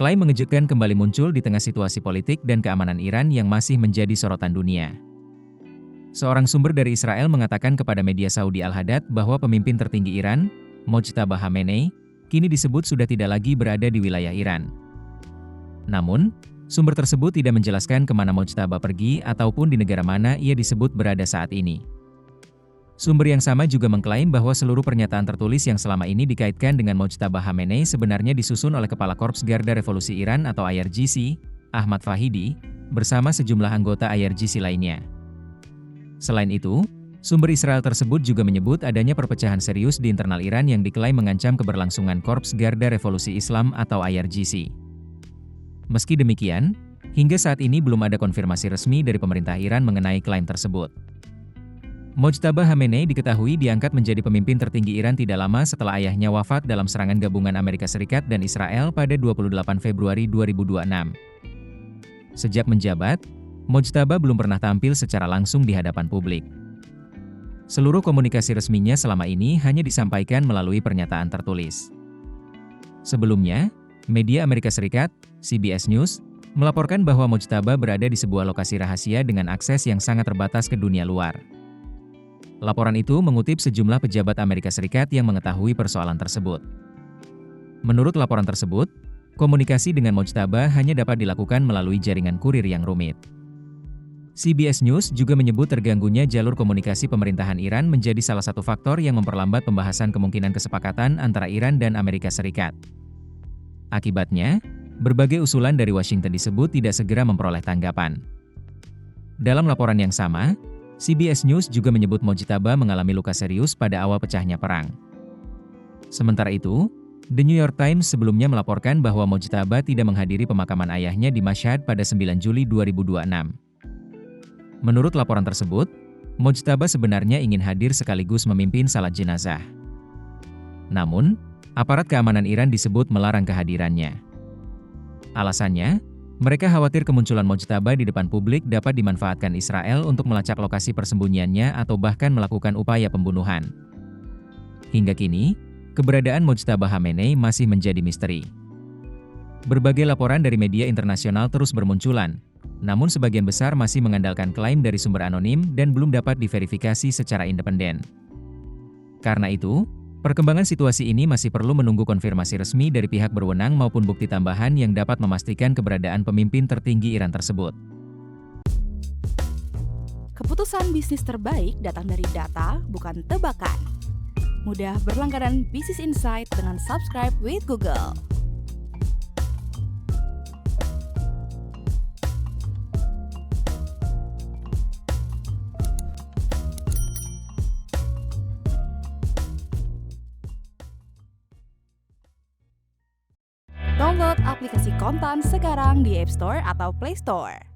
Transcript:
Klaim mengejutkan kembali muncul di tengah situasi politik dan keamanan Iran yang masih menjadi sorotan dunia. Seorang sumber dari Israel mengatakan kepada media Saudi Al-Hadad bahwa pemimpin tertinggi Iran, Mojtaba Khamenei, kini disebut sudah tidak lagi berada di wilayah Iran. Namun, sumber tersebut tidak menjelaskan kemana Mojtaba pergi ataupun di negara mana ia disebut berada saat ini. Sumber yang sama juga mengklaim bahwa seluruh pernyataan tertulis yang selama ini dikaitkan dengan Mojtaba Khamenei sebenarnya disusun oleh Kepala Korps Garda Revolusi Iran atau IRGC, Ahmad Fahidi, bersama sejumlah anggota IRGC lainnya. Selain itu, sumber Israel tersebut juga menyebut adanya perpecahan serius di internal Iran yang diklaim mengancam keberlangsungan Korps Garda Revolusi Islam atau IRGC. Meski demikian, hingga saat ini belum ada konfirmasi resmi dari pemerintah Iran mengenai klaim tersebut. Mojtaba Khamenei diketahui diangkat menjadi pemimpin tertinggi Iran tidak lama setelah ayahnya wafat dalam serangan gabungan Amerika Serikat dan Israel pada 28 Februari 2026. Sejak menjabat, Mojtaba belum pernah tampil secara langsung di hadapan publik. Seluruh komunikasi resminya selama ini hanya disampaikan melalui pernyataan tertulis. Sebelumnya, media Amerika Serikat, CBS News, melaporkan bahwa Mojtaba berada di sebuah lokasi rahasia dengan akses yang sangat terbatas ke dunia luar. Laporan itu mengutip sejumlah pejabat Amerika Serikat yang mengetahui persoalan tersebut. Menurut laporan tersebut, komunikasi dengan Mojtaba hanya dapat dilakukan melalui jaringan kurir yang rumit. CBS News juga menyebut terganggunya jalur komunikasi pemerintahan Iran menjadi salah satu faktor yang memperlambat pembahasan kemungkinan kesepakatan antara Iran dan Amerika Serikat. Akibatnya, berbagai usulan dari Washington disebut tidak segera memperoleh tanggapan. Dalam laporan yang sama, CBS News juga menyebut Mojtaba mengalami luka serius pada awal pecahnya perang. Sementara itu, The New York Times sebelumnya melaporkan bahwa Mojtaba tidak menghadiri pemakaman ayahnya di Mashhad pada 9 Juli 2026. Menurut laporan tersebut, Mojtaba sebenarnya ingin hadir sekaligus memimpin salat jenazah. Namun, aparat keamanan Iran disebut melarang kehadirannya. Alasannya, mereka khawatir kemunculan Mojtaba di depan publik dapat dimanfaatkan Israel untuk melacak lokasi persembunyiannya atau bahkan melakukan upaya pembunuhan. Hingga kini, keberadaan Mojtaba Khamenei masih menjadi misteri. Berbagai laporan dari media internasional terus bermunculan, namun sebagian besar masih mengandalkan klaim dari sumber anonim dan belum dapat diverifikasi secara independen. Karena itu, perkembangan situasi ini masih perlu menunggu konfirmasi resmi dari pihak berwenang maupun bukti tambahan yang dapat memastikan keberadaan pemimpin tertinggi Iran tersebut. Keputusan bisnis terbaik datang dari data, bukan tebakan. Mudah berlangganan Business Insight dengan subscribe with Google. Download aplikasi Kontan sekarang di App Store atau Play Store.